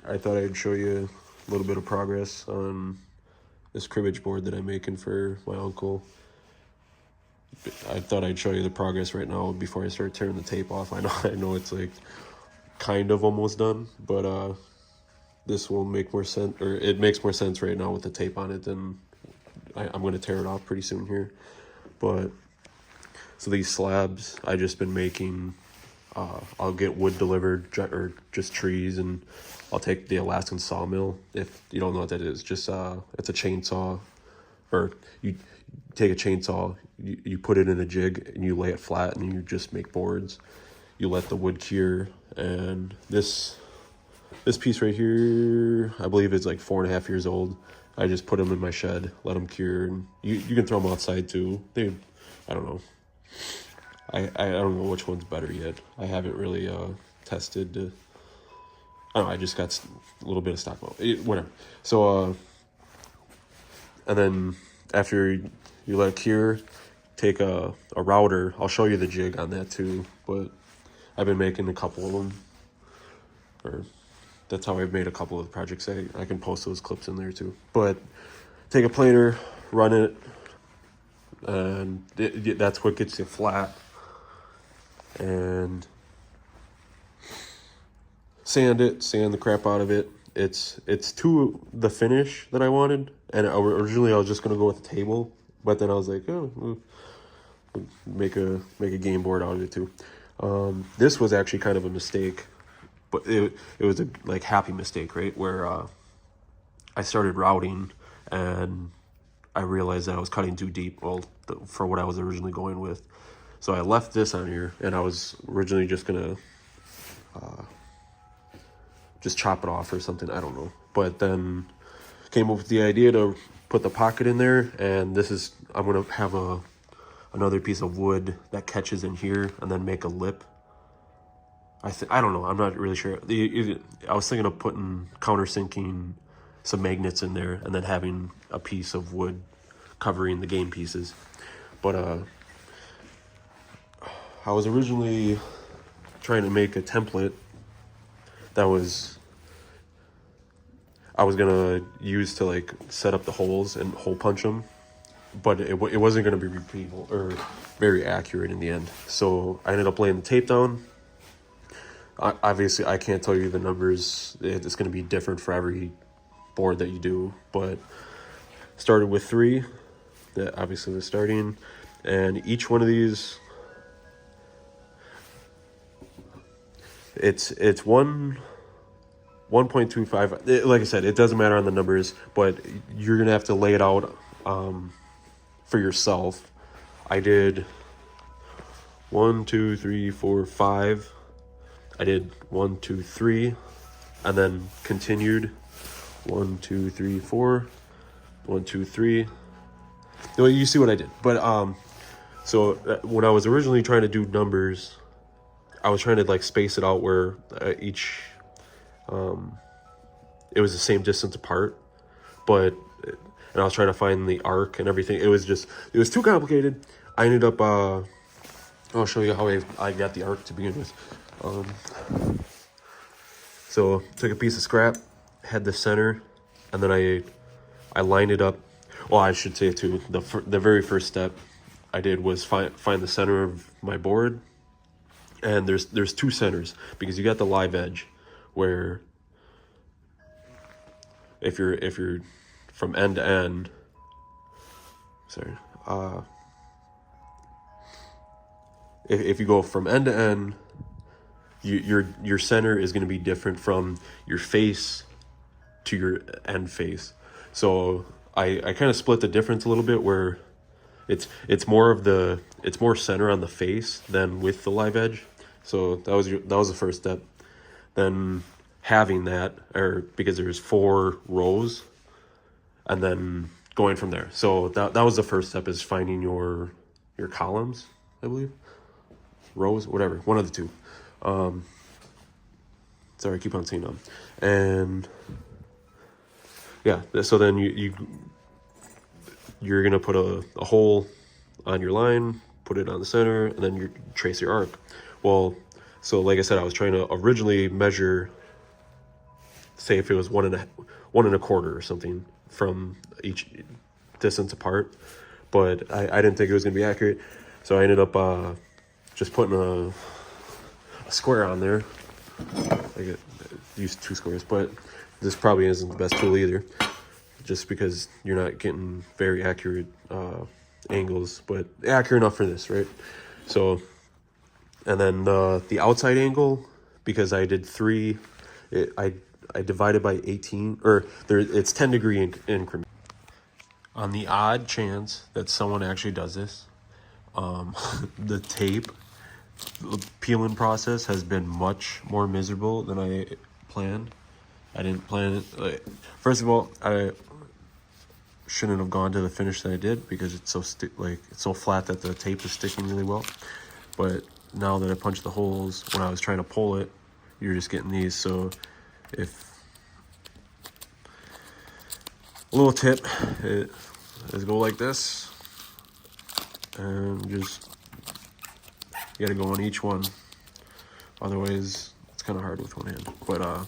I thought I'd show you a little bit of progress on this cribbage board that I'm making for my uncle. I thought I'd show you the progress right now before I start tearing the tape off. I know it's like kind of almost done, but this will make more sense, or it makes more sense right now with the tape on it than I'm going to tear it off pretty soon here. But so these slabs I just been making, I'll get wood delivered or just trees, and I'll take the Alaskan sawmill. If you don't know what that is, just it's a chainsaw, or you take a chainsaw, you put it in a jig and you lay it flat and you just make boards. You let the wood cure, and this piece right here, I believe it's like 4.5 years old. I just put them in my shed, let them cure, and you can throw them outside too. I don't know. I don't know which one's better yet. I haven't really tested. I don't know. I just got a little bit of stock. Whatever. So and then after you let it cure, take a router. I'll show you the jig on that too. But I've been making a couple of them, or that's how I've made a couple of projects. I can post those clips in there too. But take a planer, run it, and that's what gets you flat. And sand the crap out of it. It's to the finish that I wanted, and originally I was just gonna go with the table, but then I was like, oh, we'll make a game board out of it too. This was actually kind of a mistake, but it was a like happy mistake, right? Where I started routing and I realized that I was cutting too deep. Well, for what I was originally going with. So I left this on here, and I was originally just gonna just chop it off or something. I don't know. But then came up with the idea to put the pocket in there, and I'm gonna have another piece of wood that catches in here, and then make a lip. I don't know. I'm not really sure. I was thinking of putting countersinking some magnets in there, and then having a piece of wood covering the game pieces. But I was originally trying to make a template that I was gonna use to like set up the holes and hole punch them, but it wasn't gonna be repeatable or very accurate in the end. So I ended up laying the tape down. Obviously, I can't tell you the numbers. It's gonna be different for every board that you do, but started with 3. That obviously was starting, and each one of these, it's 1.25. Like I said, it doesn't matter on the numbers, but you're gonna have to lay it out for yourself. I did 1, 2, 3, 4, 5. I did 1, 2, 3, and then continued 1, 2, 3, 4, 1, 2, 3. Well, you see what I did. But so when I was originally trying to do numbers, I was trying to like space it out where each it was the same distance apart, and I was trying to find the arc and everything. It was too complicated. I ended up I'll show you how I got the arc to begin with. So took a piece of scrap, had the center, and then I lined it up. Well, I should say too, the very first step I did was find the center of my board. And there's 2 centers, because you got the live edge, where if you're from end to end, if you go from end to end, your center is going to be different from your face to your end face. So I kind of split the difference a little bit, where it's more center on the face than with the live edge. So that was the first step. Then having that, or because there's 4 rows, and then going from there. So that was the first step, is finding your columns, I believe, rows, whatever, one of the 2. Sorry, I keep on saying them. And yeah, so then you're gonna put a hole on your line, put it on the center, and then you trace your arc. Well, so like I said, I was trying to originally measure say if it was 1 1/4 or something from each distance apart, but I didn't think it was gonna be accurate, so I ended up just putting a square on there. I used 2 squares, but this probably isn't the best tool either, just because you're not getting very accurate angles, but accurate enough for this, right? So, and then the outside angle, because I did 3, I divided by 18, or it's 10-degree increment. On the odd chance that someone actually does this, the tape peeling process has been much more miserable than I planned. I didn't plan it. First of all, I shouldn't have gone to the finish that I did, because it's so it's so flat that the tape is sticking really well. But now that I punched the holes, when I was trying to pull it, you're just getting these. So if a little tip is go like this, and just you gotta go on each one, otherwise it's kind of hard with one hand. But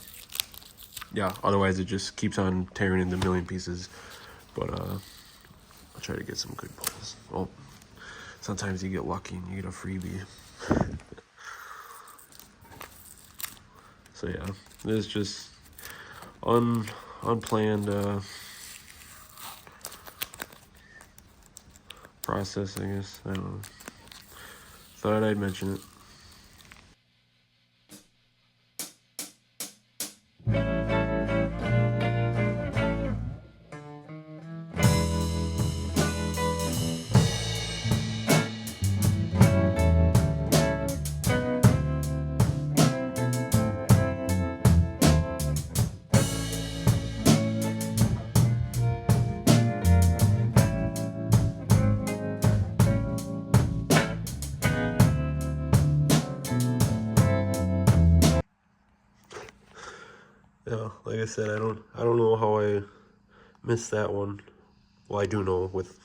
yeah, otherwise it just keeps on tearing into a million pieces. But I'll try to get some good pulls. Well, sometimes you get lucky and you get a freebie. So yeah, it's just unplanned process, I guess. I don't know. Thought I'd mention it. Yeah, like I said, I don't know how I missed that one. Well, I do know, with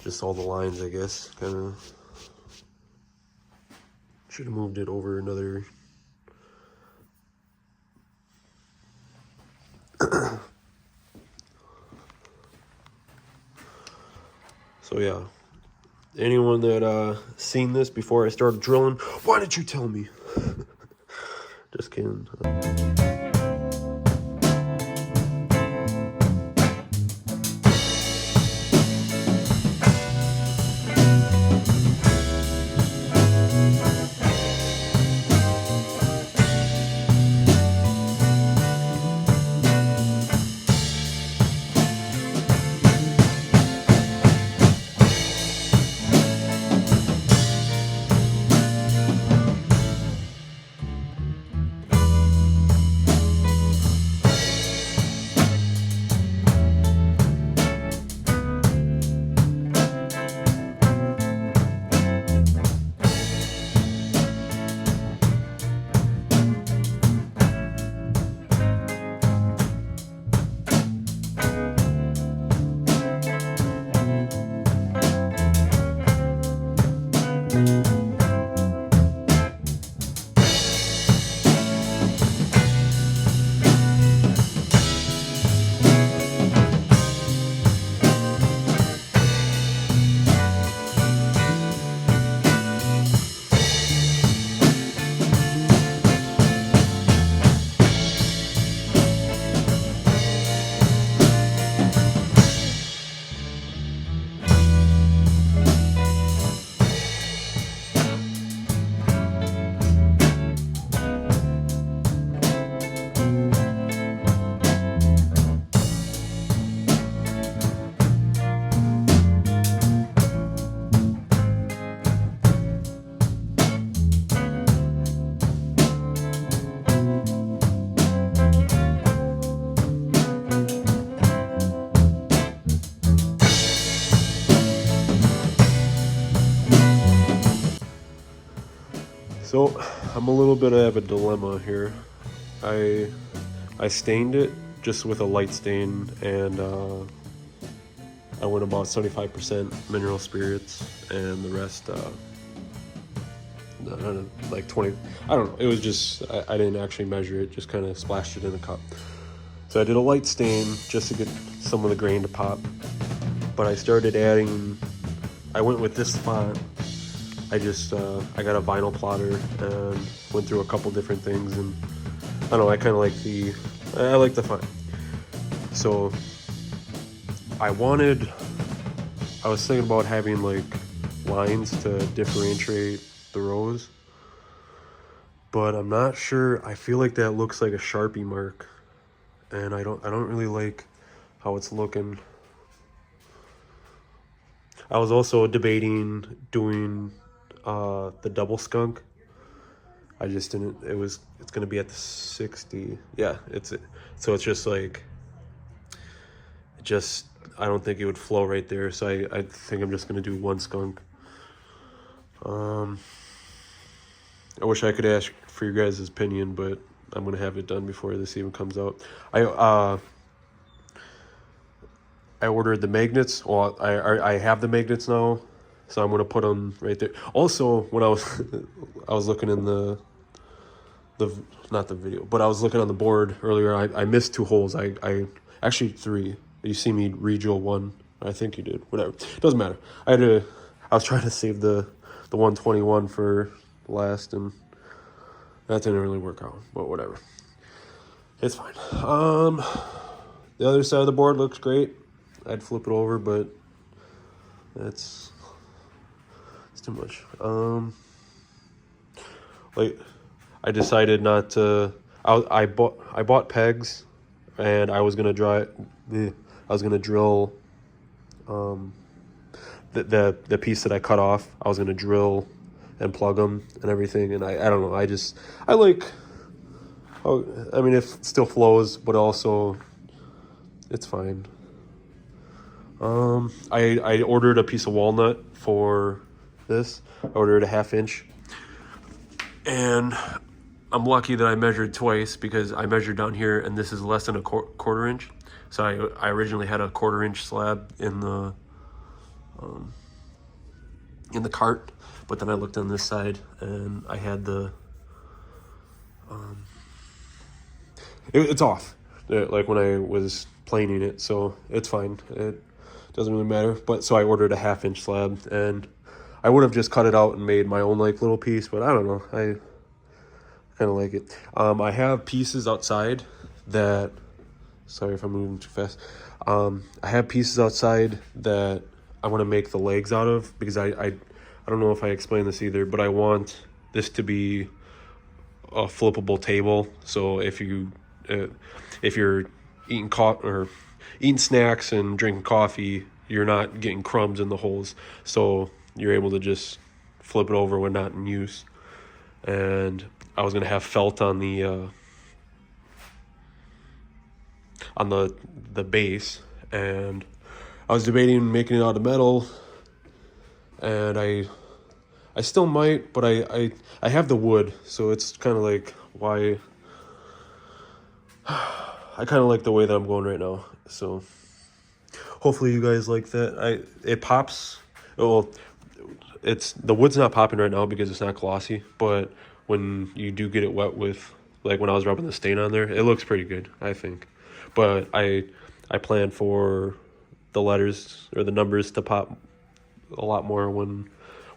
just all the lines, I guess. Kind of should have moved it over another. So yeah, anyone that seen this before I started drilling, why didn't you tell me? Just kidding. So I'm a little bit of a dilemma here. I stained it just with a light stain, and I went about 75% mineral spirits, and the rest like 20. I don't know. It was just, I didn't actually measure it, just kind of splashed it in a cup. So I did a light stain just to get some of the grain to pop. But I started adding, I went with this font. I got a vinyl plotter and went through a couple different things, and I don't know, I kind of like I like the font. So I was thinking about having like lines to differentiate the rows, but I'm not sure. I feel like that looks like a Sharpie mark, and I don't really like how it's looking. I was also debating doing the double skunk. I just didn't. It's gonna be at the 60. Yeah, so it's just like, I don't think it would flow right there. So I think I'm just gonna do one skunk. I wish I could ask for your guys' opinion, but I'm gonna have it done before this even comes out. I ordered the magnets. Well, I have the magnets now, so I'm gonna put them right there. Also, when I was I was looking in the not the video, but I was looking on the board earlier. I missed 2 holes. I actually 3. You see me re-drill 1. I think you did. Whatever. Doesn't matter. I was trying to save the 121 for last, and that didn't really work out. But whatever. It's fine. The other side of the board looks great. I'd flip it over, but it's too much. Like, I decided not to. I bought pegs, and I was gonna drill the piece that I cut off. I was gonna drill and plug them and everything, and I don't know. I like. Oh, I mean, it still flows, but also it's fine. I ordered a piece of walnut for this. I ordered a 1/2 inch, and I'm lucky that I measured twice, because I measured down here and this is less than a quarter inch. So I originally had a 1/4 inch slab in the cart, but then I looked on this side and I had it's off, like when I was planing it, so it's fine. It doesn't really matter. But so I ordered a 1/2 inch slab, and I would have just cut it out and made my own like little piece, but I don't know. I kind of like it. I have pieces outside that, sorry if I'm moving too fast. I have pieces outside that I want to make the legs out of, because I don't know if I explained this either, but I want this to be a flippable table. So if you're eating snacks and drinking coffee, you're not getting crumbs in the holes. So you're able to just flip it over when not in use. And I was gonna have felt on the base, and I was debating making it out of metal, and I still might, but I have the wood, so it's kind of like why. I kind of like the way that I'm going right now, so hopefully you guys like that. It pops. Well, the wood's not popping right now because it's not glossy, but when you do get it wet with, like when I was rubbing the stain on there, it looks pretty good, I think. But I plan for the letters or the numbers to pop a lot more when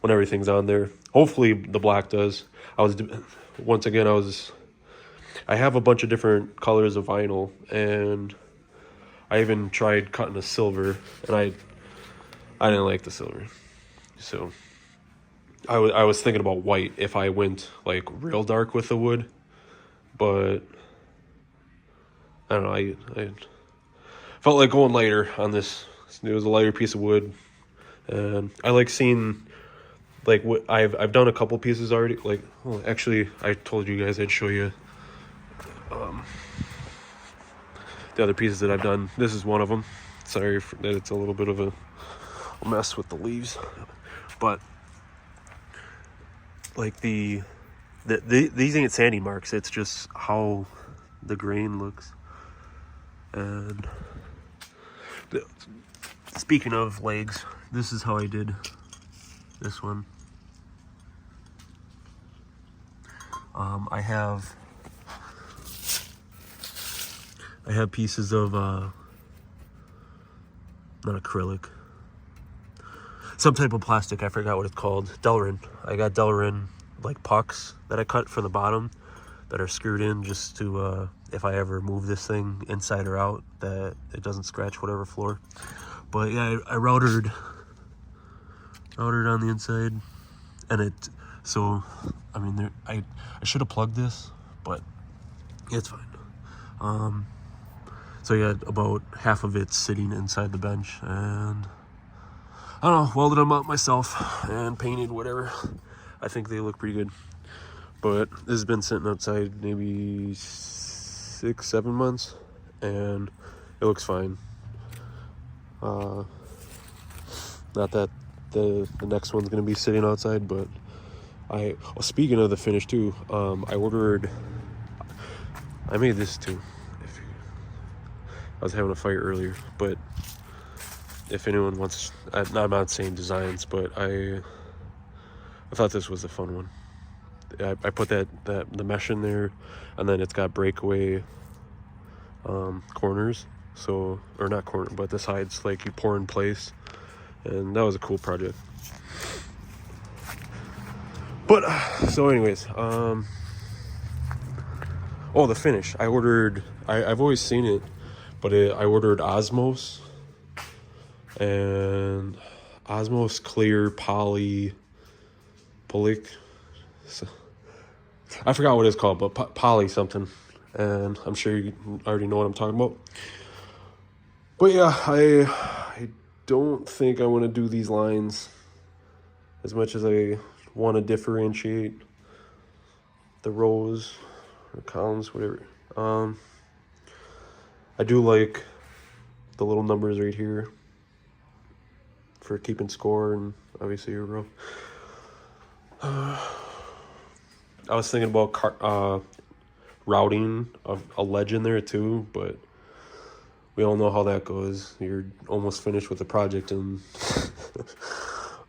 everything's on there. Hopefully the black does. I have a bunch of different colors of vinyl, and I even tried cutting a silver, and I didn't like the silver. So I was thinking about white if I went like real dark with the wood, but I don't know. I felt like going lighter on this. It was a lighter piece of wood, and I like seeing, like, what I've done a couple pieces already. Like, well, actually, I told you guys I'd show you the other pieces that I've done. This is one of them. Sorry that it's a little bit of a mess with the leaves, but like these ain't sandy marks. It's just how the grain looks. And speaking of legs, this is how I did this one. I have pieces of not acrylic, some type of plastic. I forgot what it's called. Delrin. I got Delrin like pucks that I cut from the bottom that are screwed in just to if I ever move this thing inside or out, that it doesn't scratch whatever floor. But yeah, I routed on the inside, and it, so I mean I should have plugged this, but it's fine. So yeah, about half of it's sitting inside the bench, and I don't know, welded them up myself and painted whatever. I think they look pretty good. But this has been sitting outside maybe 6-7 months, and it looks fine. Not that the next one's gonna be sitting outside, but speaking of the finish too, I made this too. I was having a fight earlier, but if anyone wants, I'm not saying designs, but I thought this was a fun one. I put the mesh in there, and then it's got breakaway corners, so, or not corner, but the sides like you pour in place, and that was a cool project. But so anyways, oh, the finish. I've always seen it, but I ordered Osmos, and Osmos Clear Poly so, I forgot what it's called, but poly something, and I'm sure you already know what I'm talking about. But yeah, I don't think I want to do these lines as much as I want to differentiate the rows or columns, whatever. I do like the little numbers right here for keeping score, and obviously your row. I was thinking about routing a ledge in there too, but we all know how that goes. You're almost finished with the project, and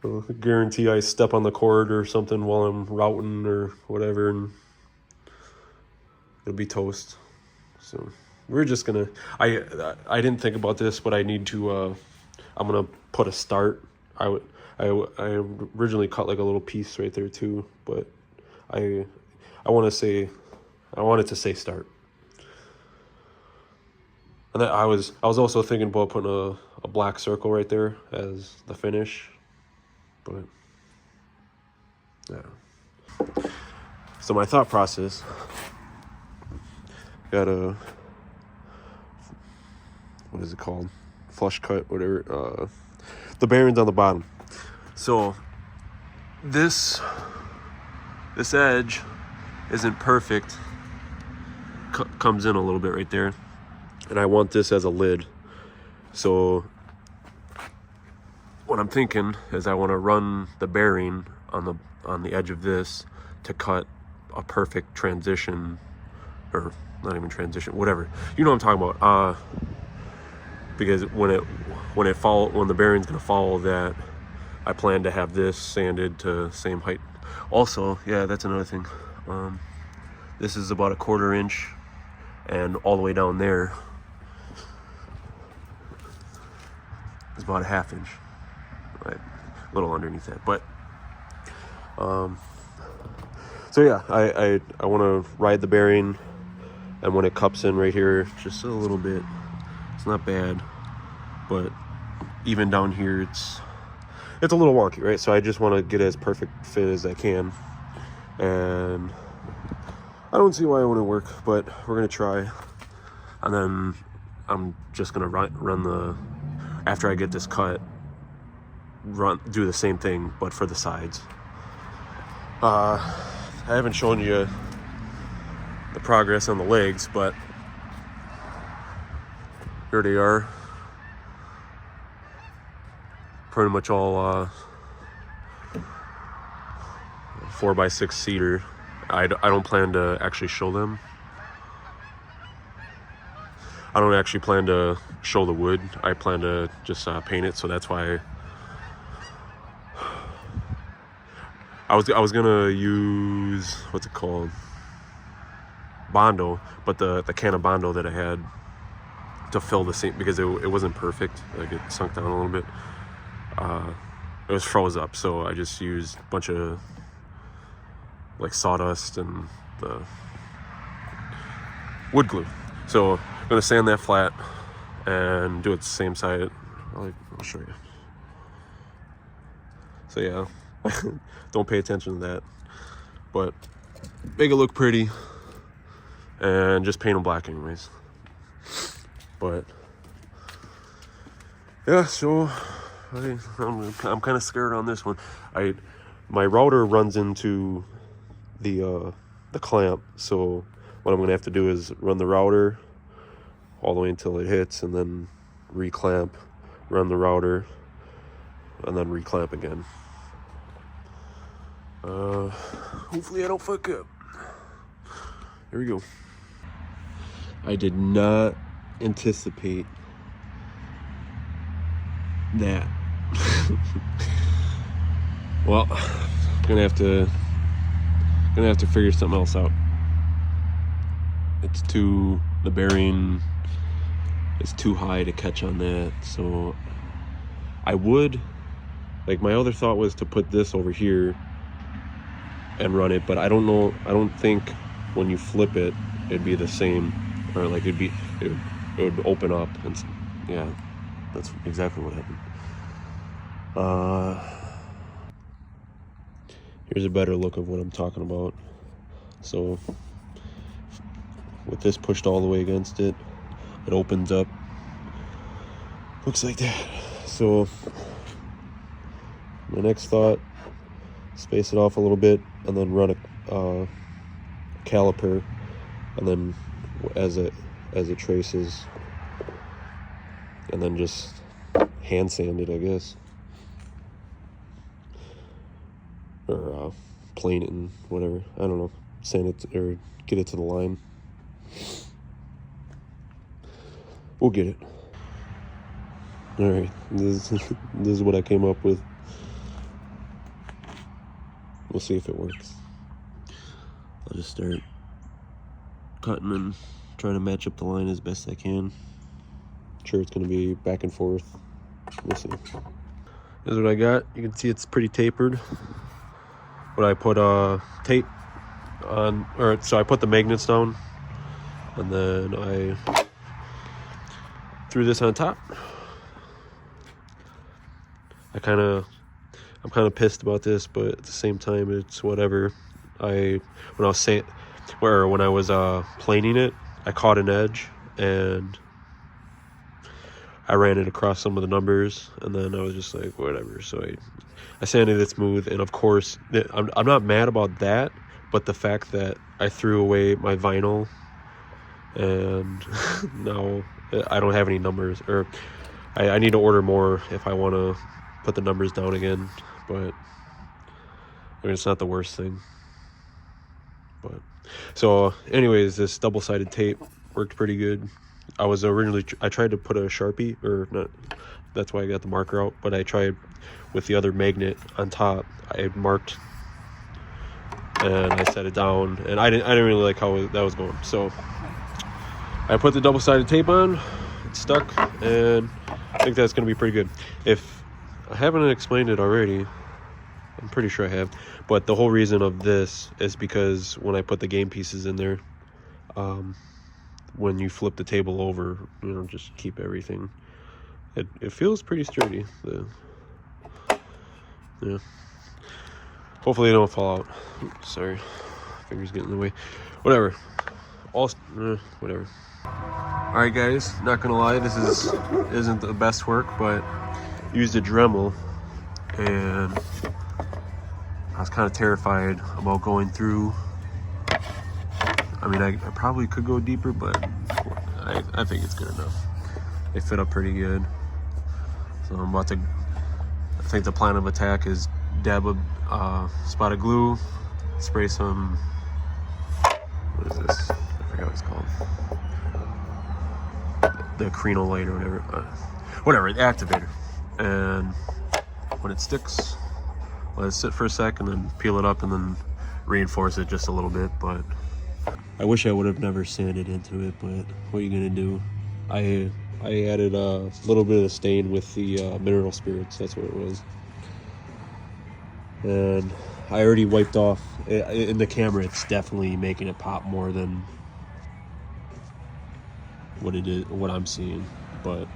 I guarantee I step on the cord or something while I'm routing or whatever, and it'll be toast. So we're just gonna, I didn't think about this, but I need to, I'm gonna put a start. I originally cut like a little piece right there too, but I wanted to say start. And then I was also thinking about putting a black circle right there as the finish, but yeah. So my thought process, got a, what is it called? Flush cut, whatever. The bearings on the bottom. So this edge isn't perfect. Comes in a little bit right there, and I want this as a lid. So what I'm thinking is I want to run the bearing on the edge of this to cut a perfect transition, or not even transition, whatever. You know what I'm talking about. Because when the bearing's gonna follow that, I plan to have this sanded to same height. Also, yeah, that's another thing. This is about 1/4 inch, and all the way down there is about 1/2 inch, right? A little underneath that, but so yeah, I want to ride the bearing, and when it cups in right here, just a little bit, it's not bad, but even down here, it's a little wonky, right? So I just want to get as perfect fit as I can, and I don't see why it wouldn't work, but we're gonna try. And then I'm just gonna run after I get this cut, do the same thing, but for the sides. I haven't shown you the progress on the legs, but here they are. Pretty much all 4x6 seater. I don't plan to actually show them. I don't actually plan to show the wood. I plan to just paint it, so that's why I was gonna use, what's it called? Bondo, but the can of Bondo that I had to fill the same, because it wasn't perfect, like it sunk down a little bit, it was froze up, so I just used a bunch of like sawdust and the wood glue. So I'm gonna sand that flat and do it the same side. I'll show you. So yeah, don't pay attention to that, but make it look pretty and just paint them black anyways. But yeah, so I'm kind of scared on this one. My router runs into the clamp, so what I'm gonna have to do is run the router all the way until it hits, and then reclamp, run the router, and then reclamp again. Hopefully I don't fuck up. Here we go. I did not anticipate that. Well, gonna have to figure something else out. The bearing is too high to catch on that, so I would, like, my other thought was to put this over here and run it, but I don't know, I don't think when you flip it it'd be the same, or like it would open up, and yeah, that's exactly what happened. Here's a better look of what I'm talking about. So with this pushed all the way against it, it opens up, looks like that. So my next thought, space it off a little bit and then run a caliper, and then as it traces, and then just hand sand it, I guess, or plane it and whatever, I don't know, sand it or get it to the line. We'll get it. All right, this is what I came up with. We'll see if it works. I'll just start cutting and trying to match up the line as best I can. Sure, it's going to be back and forth. We'll see. This is what I got. You can see it's pretty tapered. But I put tape on, so I put the magnets down, and then I threw this on top. I'm kind of pissed about this, but at the same time, it's whatever. When I was planing it, I caught an edge and I ran it across some of the numbers, and then I was just like, whatever. So I sanded it smooth, and of course, I'm not mad about that, but the fact that I threw away my vinyl and now I don't have any numbers, or I need to order more if I want to put the numbers down again, but I mean, it's not the worst thing. But so anyways, this double-sided tape worked pretty good. I tried to put a Sharpie, or not, that's why I got the marker out, but I tried with the other magnet on top. I marked and I set it down, and I didn't really like how that was going, so I put the double-sided tape on. It's stuck, and I think that's going to be pretty good. If I haven't explained it already, I'm pretty sure I have, but the whole reason of this is because when I put the game pieces in there, when you flip the table over, just keep everything, it feels pretty sturdy. Yeah, hopefully it don't fall out. Oops, sorry, fingers getting in the way. Whatever, whatever. All right, guys, not gonna lie, this isn't the best work, but used a Dremel, and I was kind of terrified about going through. I mean, I probably could go deeper, but I think it's good enough. They fit up pretty good. So I'm about to, I think the plan of attack is dab a spot of glue, spray some, what is this? I forgot what it's called. The crenolite or whatever, the activator. And when it sticks, let it sit for a sec, and then peel it up and then reinforce it just a little bit. But I wish I would have never sanded into it, but what are you gonna do? I added a little bit of stain with the mineral spirits. That's what it was. And I already wiped off. In the camera, it's definitely making it pop more than what it is, what I'm seeing. But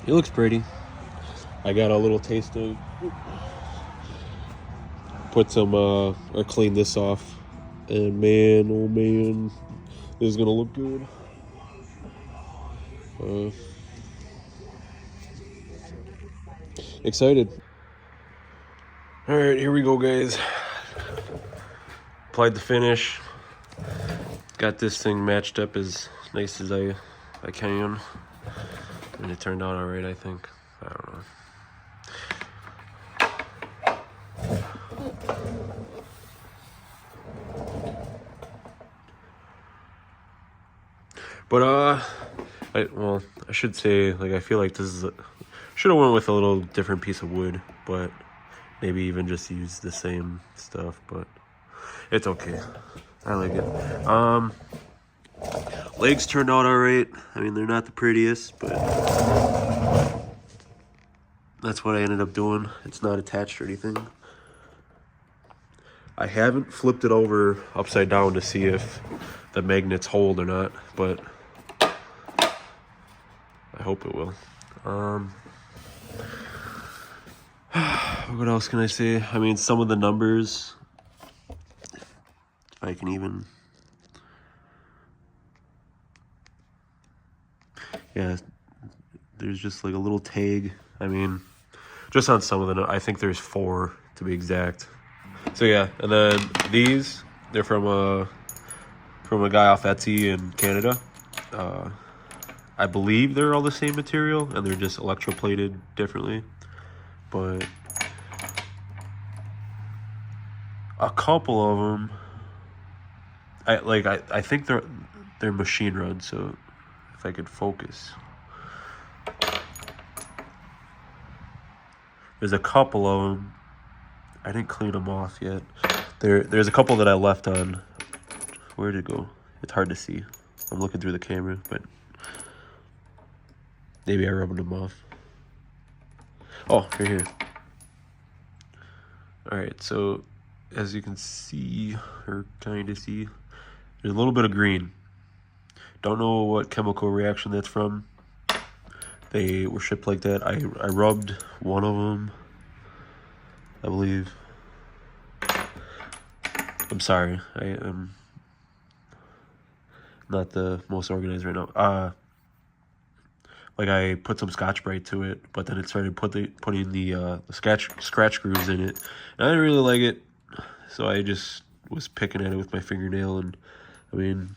it looks pretty. I got a little taste of. Put some or clean this off, and man, oh man, this is gonna look good. Excited. All right, here we go, guys. Applied the finish. Got this thing matched up as nice as I can, and it turned out all right. I think. I don't know. But I should say, like, I feel like this is should have went with a little different piece of wood, but maybe even just use the same stuff. But it's okay. I like it. Legs turned out all right. I mean, they're not the prettiest, but that's what I ended up doing. It's not attached or anything. I haven't flipped it over upside down to see if the magnets hold or not, but I hope it will. What else can I say? I mean, some of the numbers, if I can even, yeah, there's just like a little tag. I mean, just on some of the, I think there's 4 to be exact. So yeah, and then these, they're from a guy off Etsy in Canada. I believe they're all the same material, and they're just electroplated differently. But a couple of them, I think they're machine run. So if I could focus, there's a couple of them. I didn't clean them off yet. There's a couple that I left on. Where'd it go? It's hard to see. I'm looking through the camera, but maybe I rubbed them off. Oh, right here. All right, so as you can see, or kind of see, there's a little bit of green. Don't know what chemical reaction that's from. They were shipped like that. I rubbed one of them, I believe. I'm sorry, I am not the most organized right now. Like, I put some Scotch-Brite to it, but then it started putting the scratch grooves in it, and I didn't really like it, so I just was picking at it with my fingernail, and I mean,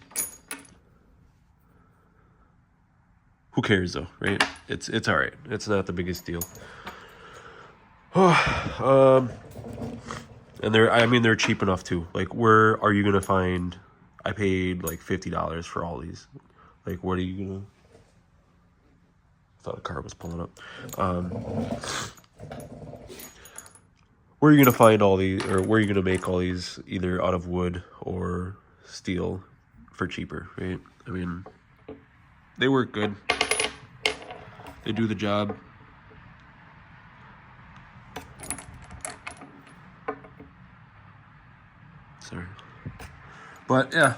who cares though, right? It's all right. It's not the biggest deal. And they're cheap enough too. Like, where are you gonna find? I paid like $50 for all these. Like, what are you gonna? I thought a car was pulling up. Where are you gonna find all these, or where are you gonna make all these, either out of wood or steel, for cheaper, right? I mean, they work good. They do the job. Sorry. But yeah,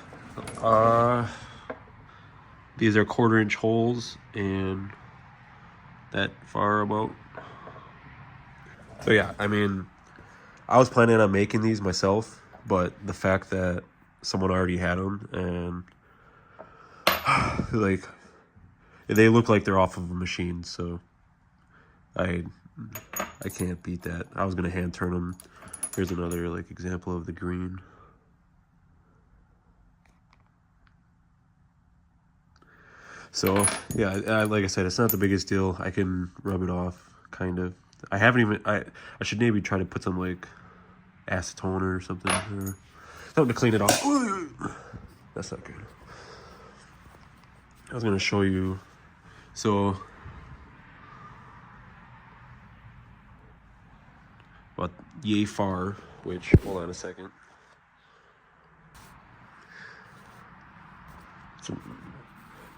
these are 1/4-inch holes, and that far about. So yeah, I mean, I was planning on making these myself, but the fact that someone already had them, and like, they look like they're off of a machine, so I can't beat that. I was gonna hand turn them. Here's another like example of the green. So yeah, like I said, it's not the biggest deal. I can rub it off, kind of. I haven't even. I should maybe try to put some like acetone or something, or something to clean it off. That's not good. I was gonna show you. So about yay far, which, hold on a second.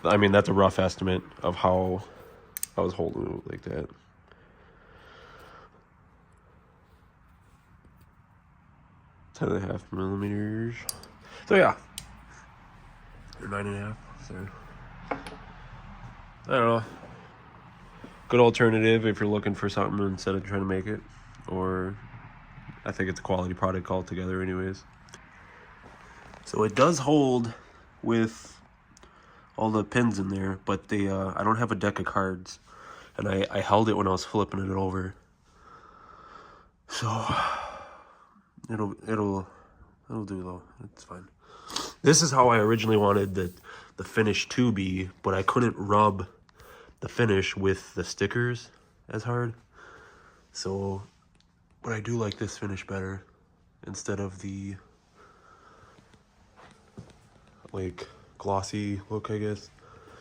I mean, that's a rough estimate of how I was holding it like that. Ten and a half millimeters. So yeah, or 9.5. So I don't know. Good alternative if you're looking for something instead of trying to make it, or I think it's a quality product altogether, anyways. So it does hold with all the pins in there, but they I don't have a deck of cards, and I held it when I was flipping it over, so it'll do though. It's fine. This is how I originally wanted the finish to be, but I couldn't rub the finish with the stickers as hard. So, but I do like this finish better instead of the like glossy look, I guess.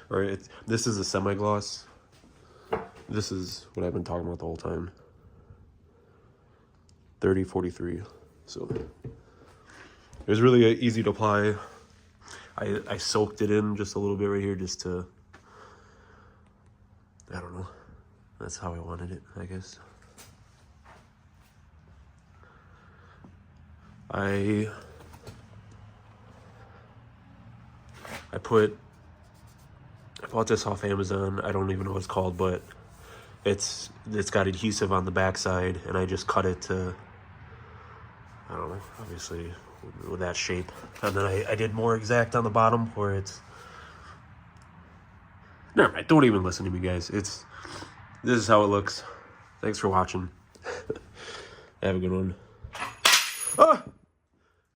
Or this is a semi-gloss. This is what I've been talking about the whole time. 3043. So it was really easy to apply. I soaked it in just a little bit right here just to, I don't know. That's how I wanted it, I guess. I bought this off Amazon. I don't even know what it's called, but it's got adhesive on the backside, and I just cut it to, I don't know, obviously with that shape. And then I did more exact on the bottom where it's, never mind, don't even listen to me, guys. This is how it looks. Thanks for watching. Have a good one. Ah!